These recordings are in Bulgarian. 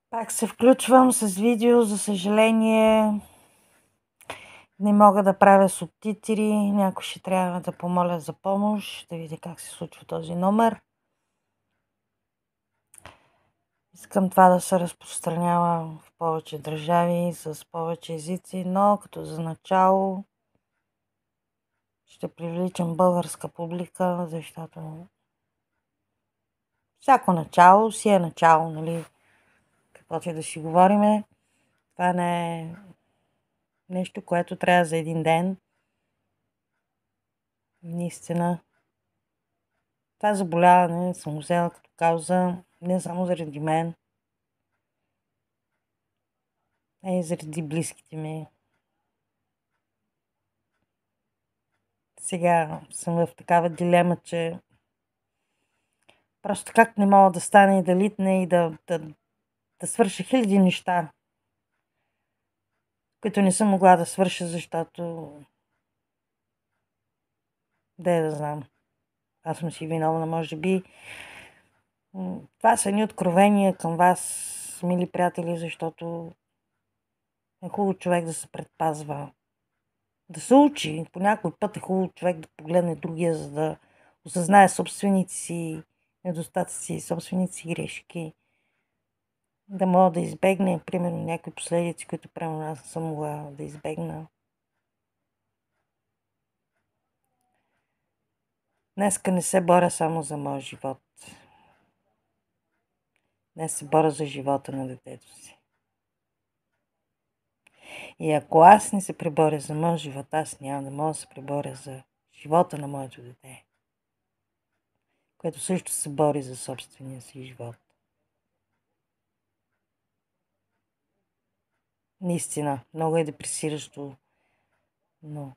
Пак се включвам с видео, за съжаление не мога да правя субтитри, някой ще трябва да помоля за помощ, да видя как се случва този номер. Искам това да се разпространява в повече държави, с повече езици, но като за начало ще привличам българска публика, защото всяко начало си е начало, нали? Каквото и да си говориме, това не е нещо, което трябва за един ден. Наистина, това заболяване съм взела като кауза не само заради мен, а и заради близките ми. Сега съм в такава дилема, че просто как не мога да стане и да литне и да свърша хиляди неща, които не съм могла да свърша, защото да знам. Аз съм си виновна, може би. Това са ни откровения към вас, мили приятели, защото е хубаво човек да се предпазва. Да се учи. По някой път е хубаво човек да погледне другия, за да осъзнае собствените си недостатъци, собствените си грешки. Да мога да избегне, примерно, някои последици, които прямо аз съм могла да избегна. Днеска не се боря само за моя живот. Днес се боря за живота на детето си. И ако аз не се преборя за моя живот, аз няма да мога да се преборя за живота на моето дете, което също се бори за собствения си живот. Наистина, много е депресиращо, но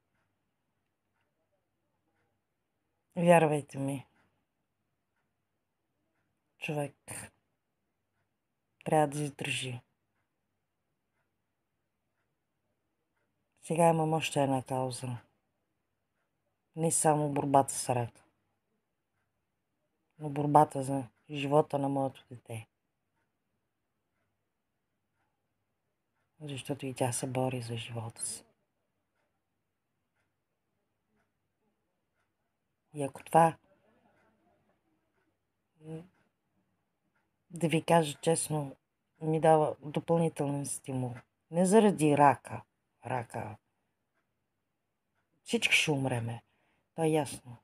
вярвайте ми, човек трябва да издържи. Сега имам още една кауза. Не само борбата с рака, но борбата за живота на моето дете. Защото и тя се бори за живота си. И ако това, да ви кажа честно, ми дава допълнителен стимул. Не заради рака. Всички ще умреме. Това е ясно.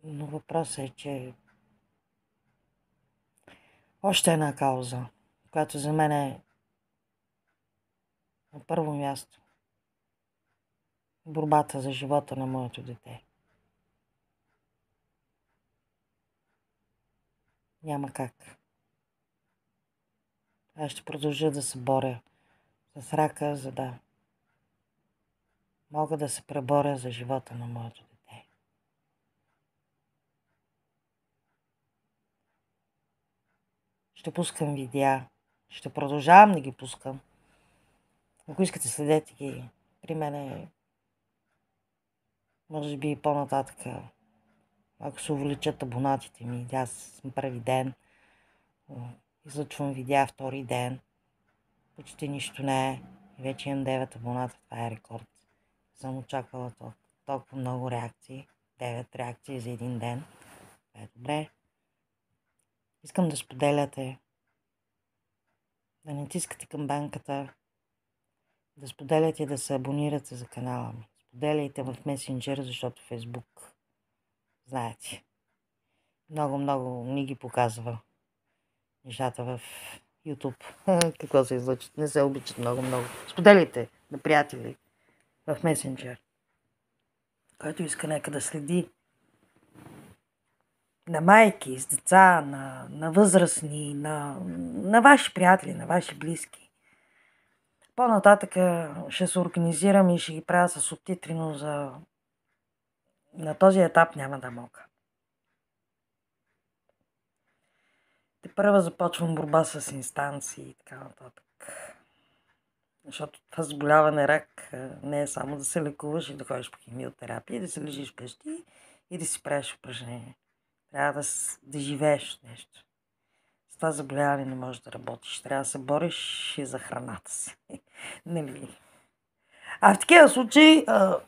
Но въпросът е, че още една кауза, която за мен е на първо място. Борбата за живота на моето дете. Няма как. Аз ще продължа да се боря с рака, за да мога да се преборя за живота на моето дете. Ще пускам видеа. Ще продължавам да ги пускам. Ако искате, следете ги. При мен може би и по-нататък, ако се увеличат абонатите ми. Аз съм първи ден. Излъчвам видеа втори ден. Почти нищо не е. И вече имам 9 абоната. Това е рекорд. Съм очаквала толкова много реакции. 9 реакции за един ден. Това е добре. Искам да споделяте. Да натискате камбанката. Да споделяте и да се абонирате за канала ми. Споделяйте в месенджер, защото Фейсбук, знаете, много ни ги показва нещата в YouTube. Какво се излъчат? Не се обичат много. Споделяйте на приятели в месенджер. Който иска нека да следи на майки с деца, на възрастни, на ваши приятели, на ваши близки. По-нататък ще се организирам и ще ги правя с субтитри, но на този етап няма да мога. Тепърва започвам борба с инстанции и така нататък. Защото това заболяване рак не е само да се лекуваш и да ходиш по химиотерапия, да се лежиш вкъщи и да си правиш упражнения. Трябва да живееш нещо. С това заболяване не можеш да работиш. Трябва да се бориш и за храната си. Нали? А в такива случаи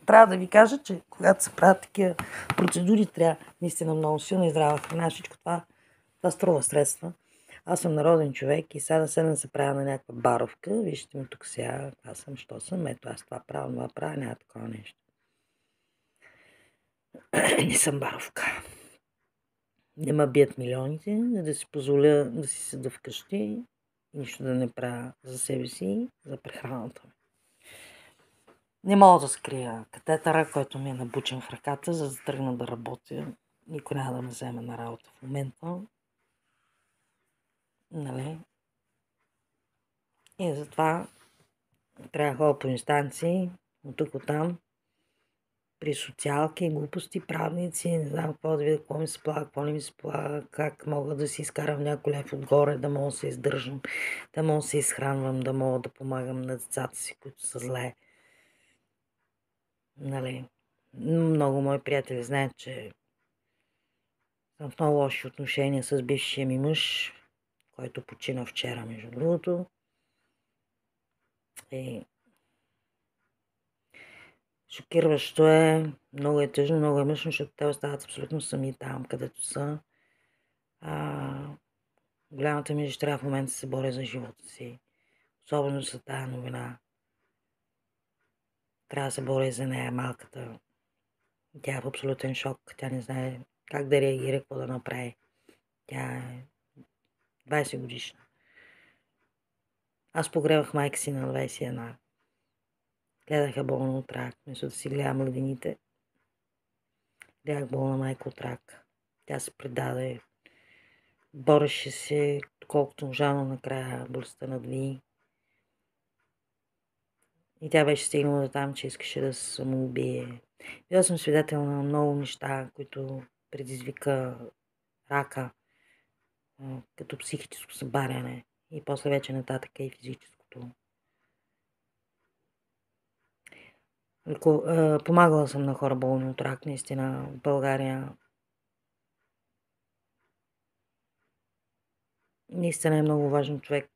трябва да ви кажа, че когато се правят такива процедури, трябва наистина много силна и здрава храна. Всичко това струва средства. Аз съм народен човек и сега да седна да се правя на някаква баровка. Вижте ме тук сега, аз съм, що съм, ето аз това правя, няма такова нещо. Не съм баровка. Не ме бият милионите, да си позволя да си седа вкъщи и нищо да не правя за себе си, за прехраната ми. Не мога да скрия катетъра, който ми е набучен в ръката, за да тръгна да работя. Никой няма да ме вземе на работа в момента. Нали? И затова трябва да ходя по инстанции, от тук от там, при социалки, глупости, правници, не знам какво да видя, какво ми се полага, какво не ми се полага, как мога да си изкарам някой лев отгоре, да мога да се издържам, да мога да се изхранвам, да мога да помагам на децата си, които са зле. Нали? Много мои приятели знаят, че съм в много лоши отношения с бившия ми мъж, който почина вчера, между другото. И шокиращо е, много е тъжно, много е мъчно, защото те остават абсолютно сами там, където са. Голямата ми дъщеря в момента се бори за живота си. Особено за тая новина. Трябва да се бори за нея, малката. Тя е в абсолютен шок. Тя не знае как да реагира, какво да направи. Тя е 20 годишна. Аз погребах майка си на 21. Гледах я болна от рак. Вместо да си гледам младените, гледах болна майка от рак. Тя се предаде. Бореше се, колкото можа, но накрая болестта надви. И тя беше стигнала до там, че искаше да се самоубие. Била съм свидетел на много неща, които предизвика рака, като психическо събаряне и после вече нататък и физическото. Помагала съм на хора болни от рак, наистина, в България. Наистина е много важно човек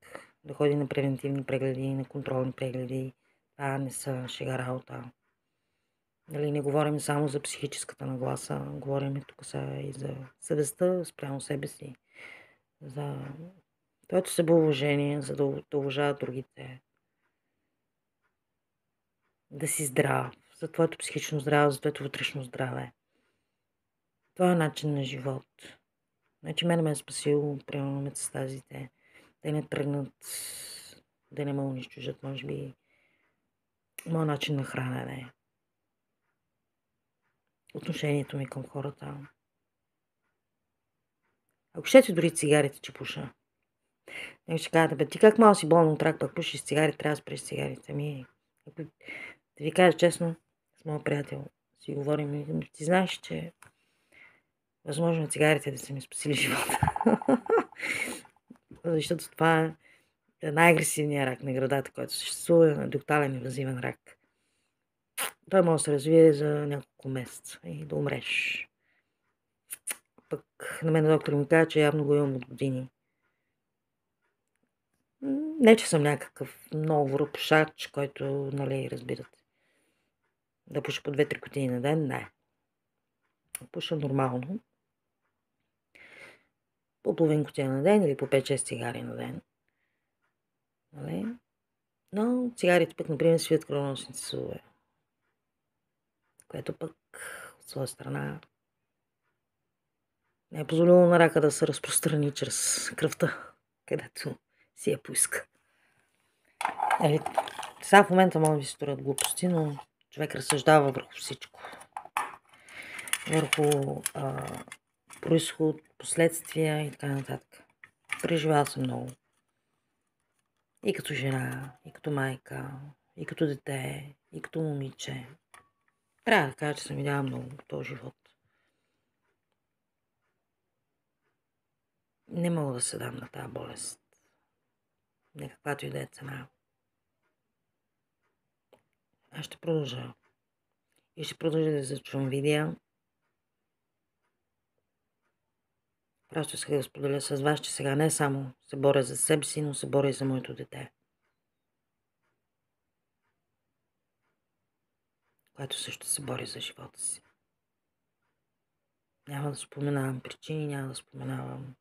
да ходи на превентивни прегледи, на контролни прегледи. Това не са шега работа. Нали, не говорим само за психическата нагласа, говорим тук и за съвестта спрямо себе си, за твоето себеуважение, за да уважават другите, да си здрав, за твоето психично здраве, за твоето вътрешно здраве. Това е начин на живот. Значи мен ме е спасило, примерно метастазите, да не тръгнат, да не ме унищожат, може би, моят начин на хранене, отношението ми към хората. Ако щете дори цигарите, че пуша. Някой ще кажете, бе, ти как малко си болна от рак, пък пушиш цигари, трябва да спреш цигарите. Да ви кажа честно, с моят приятел си говорим, ти знаеш, че възможно цигарите да са ми спасили живота. Защото това е най-агресивният рак на градата, който съществува, адуктален инвазивен рак. Той може да се развие за няколко месеца и да умреш. Пък на мен доктор ми каза, че явно го имам от години. Не, че съм някакъв много пушач, който, нали, разбирате. Да пуша по 2-3 кутии на ден, не. Пуша нормално. По половин кутия на ден или по 5-6 цигари на ден. Нали? Но цигарите пък, например, свият кръвоносните съдове. Което пък от своя страна не е позволило на рака да се разпространи чрез кръвта, където си я поиска. Сега в момента може да ви се сторят глупости, но човек разсъждава върху всичко. Върху произход, последствия и така нататък. Преживяла съм много. И като жена, и като майка, и като дете, и като момиче. Трябва да кажа, че съм видяла много в този живот. Не мога да се дам на тази болест. Не каквато и да е цена. Аз ще продължа. И ще продължа да излъчвам видеа. Просто исках да споделя с вас, че сега не само се боря за себе си, но се боря и за моето дете, което също се бори за живота си. Няма да споменавам причини, няма да споменавам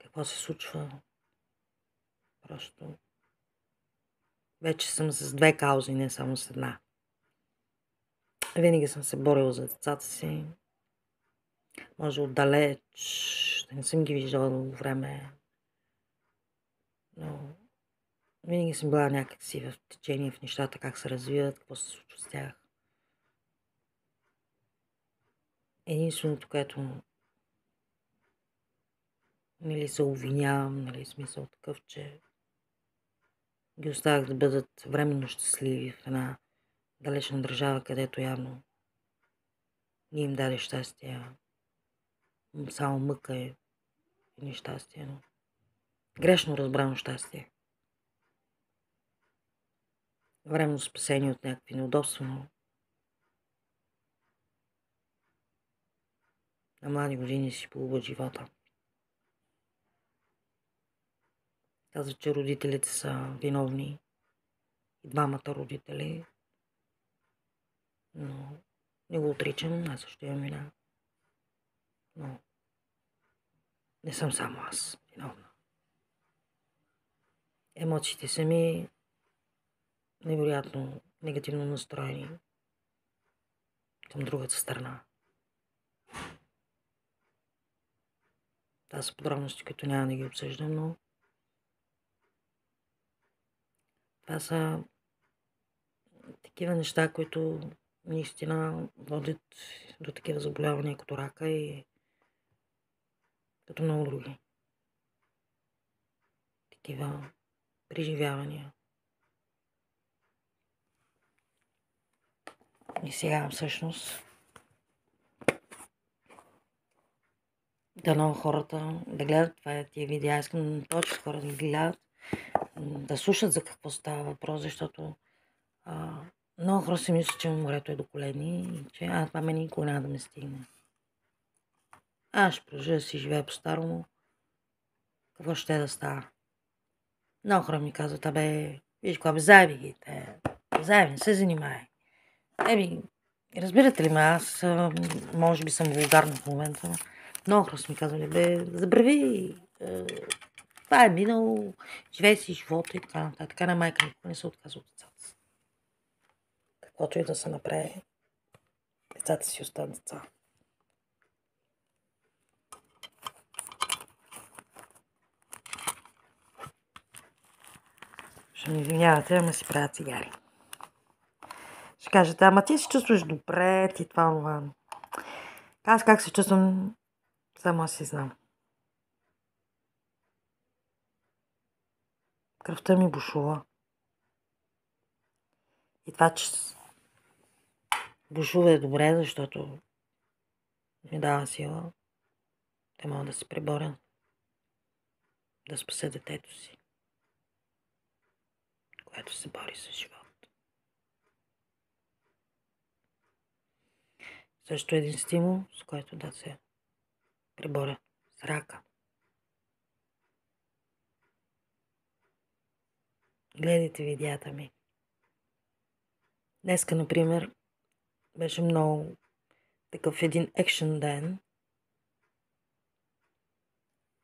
какво се случва. Просто вече съм с две каузи, не само с една. Винаги съм се борила за децата си. Може отдалеч, да не съм ги виждала дълго време, но винаги съм била някакси в течение в нещата, как се развиват, какво се случва с тях. Единственото, което се обвинявам, смисъл такъв, че ги оставях да бъдат временно щастливи в една далечна държава, където явно не им даде щастие, само мъка и нещастие, но грешно разбрано щастие. Временно спасение от някакви неудобства, но на млади години си полуват живота. Казва, че родителите са виновни. И двамата родители. Но не го отричам, аз също имам вина. Но не съм само аз виновна. Емоциите са ми невероятно негативно настроени към другата страна. Това са подробности, които няма да ги обсъждам, но това са такива неща, които наистина водят до такива заболявания като рака и като много други. Такива преживявания. И сега всъщност дано хората да гледат тия видеа. Искам повече хора да ги гледат, да слушат за какво става въпрос, защото много хора си мислят, че морето е до колени и че това мен никога няма да ме стигне. Аз ще продължа да си живея по-старому. Какво ще да става? Много хора ми казват, виж какво, заеби ги, заеби, не се занимай. Разбирате ли ме, аз може би съм вулгарна в момента, но много хора са ми казвали, забрави, това е минало, живей си живота и така нататък. Така на майка никога не се отказва от децата си. Каквото и да се направи, децата си остават деца. Ще ми извинявате, ама си правя цигари. Ще кажете, ама ти се чувстваш добре, ти това. Аз как се чувствам, само аз си знам. Кръвта ми бушува. И това, че бушува е добре, защото ми дава сила. Те мога да се преборя. Да спася детето си, което се бори с живот. Също един стимул, с който да се преборя с рака. Гледайте видеята ми. Днеска, например, беше много такъв един екшен ден.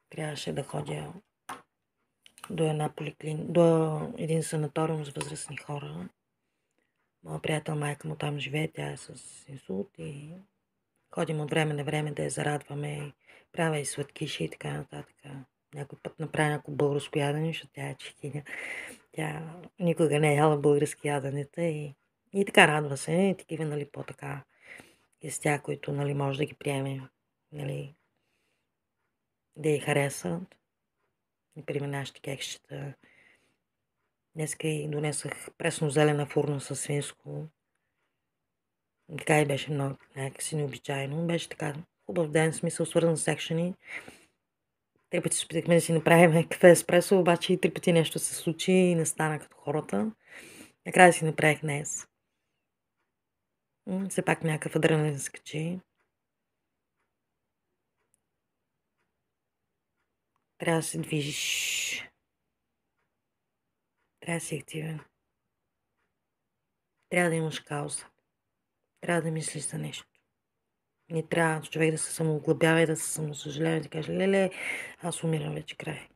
Трябваше да ходя до до един санаториум с възрастни хора. Моя приятел, майка му там живее, тя е с инсулт и ходим от време на време да я зарадваме, правя и сладкиши и така нататък. Някой път направя някакво българско ядене, защото тя е чехиня. Тя никога не е яла български яденета и така радва се. И такива, по-така естя, които, може да ги приеме, да й харесат. Например, нашите кекщета. Днеска и донесах пресно-зелена фурна със свинско. Така и беше много някакси необичайно. Беше така хубав ден, смисъл свързан с екшени. 3 пъти се опитахме да си направим кафе еспресо, обаче и 3 пъти нещо се случи и не стана като хората. Накрая си направих днес. Все пак някакъв адреналин скачи. Трябва да се движиш. Трябва да си активен. Трябва да имаш кауза. Трябва да мислиш за нещо. Не трябва човек да се самооглъбява и да се самосъжалява и да каже, леле, аз умирам вече край.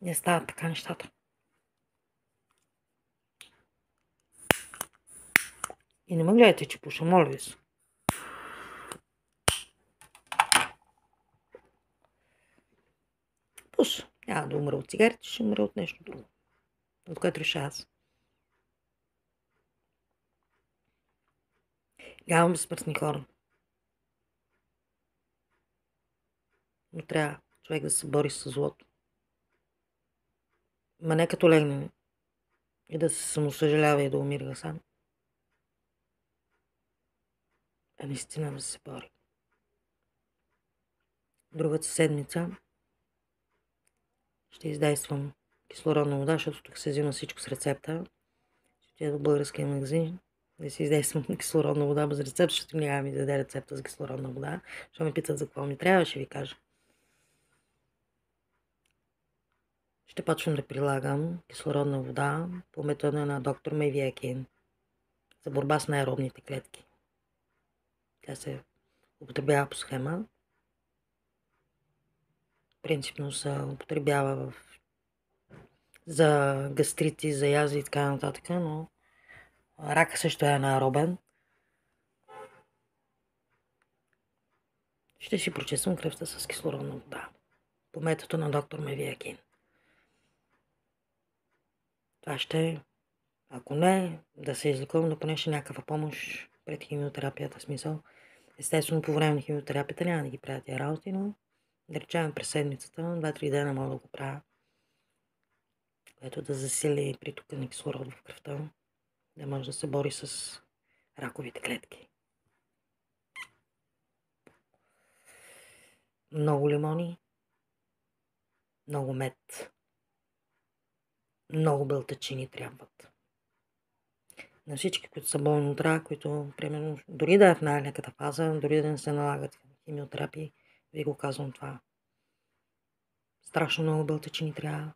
Не стават така нещата. И не ме гледайте, че пуша, моля ви се. Пуша. Няма да умра от цигарите, ще умра от нещо друго. От което реша аз. Нямам безсмъртни хора. Но трябва човек да се бори с злото. Ма не като легне и да се самосъжалява и да умира сам. А наистина да се бори. Другата седмица ще издействам кислородна вода, защото тук се взима всичко с рецепта. Ще отида до българския магазин да си издействам кислородна вода без рецепт, защото няма ми да даде рецепта за кислородна вода. Ще ме питат за какво ми трябва, ще ви кажа. Ще почвам да прилагам кислородна вода по метода на доктор Мевиакин за борба с неаеробните клетки. Тя се употребява по схема. Принципно се употребява за гастрити, за язви и така нататък, но рака също е анаеробен. Ще си прочиствам кръвта с кислородна вода по метода на доктор Мевиакин. Това ще, ако не, да се излекувам, да понеша някаква помощ пред химиотерапията, смисъл. Естествено, по време на химиотерапията няма да ги правя тия работи, но да речем през седмицата, 2-3 дена мога да го правя, което да засили притока на кислород в кръвта, да може да се бори с раковите клетки. Много лимони, много мед, много белтачини трябват. На всички, които са болни от рак, които, примерно, дори да е в най-леката фаза, дори да не се налагат химиотерапии, ви го казвам това. Страшно много белтачини трябва.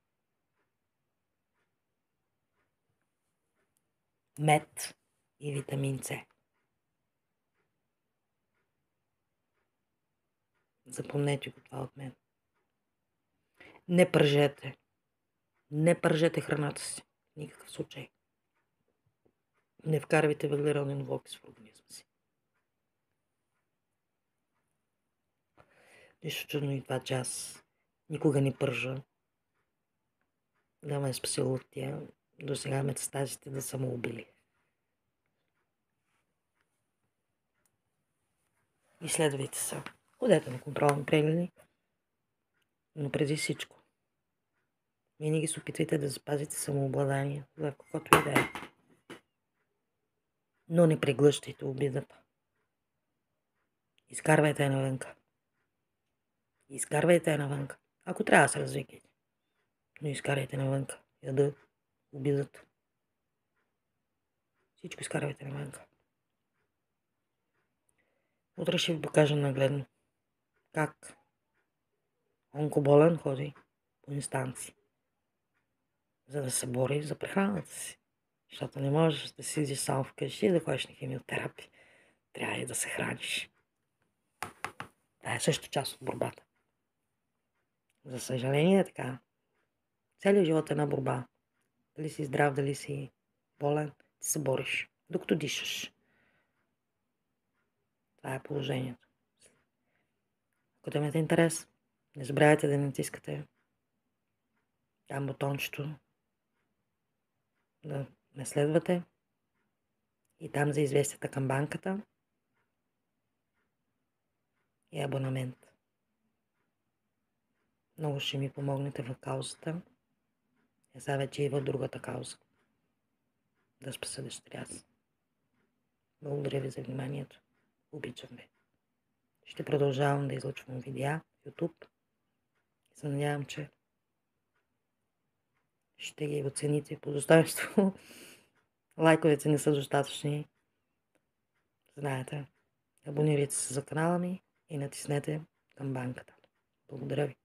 Мед и витамин С. Запомнете го това от мен. Не пържете. Не пържете храната си. В никакъв случай. Не вкарвайте въглероден двуокис в организма си. Нищо чудно и това, че аз никога не пържа. Да ме е спасило от тия до сега метастазите да са му убили. Изследвайте се. Ходете на контролни прегледи. Но преди всичко, винаги се опитвайте да запазите самообладание, за каквото и да е. Но не преглъщайте обидата. Изкарвайте я навънка. Изкарвайте я навънка. Ако трябва да се развикайте. Но изкарайте навънка. Яда, обидата. Всичко изкарвайте навънка. Утре ще ви покажа нагледно как онкоболен ходи по инстанции, за да се бори за прехраната си. Защото не можеш да сидиш само вкъщи и да ходиш на химиотерапия. Трябва и да се храниш. Това е също част от борбата. За съжаление е така. Целият живот е една борба. Дали си здрав, дали си болен, ти се бориш, докато дишаш. Това е положението. Ако имате интерес, не забравяйте да натискате там бутончето, да ме следвате и там за известията към банката и абонамент. Много ще ми помогнете в каузата. Сега вече и в другата кауза. Да спася дъщеря си. Благодаря ви за вниманието. Обичам ви. Ще продължавам да излъчвам видеа в YouTube. И се надявам, че ще ги оцените по достоинство. Лайковете не са достатъчни. Знаете, Абонирайте се за канала ми и натиснете камбанката. Благодаря ви.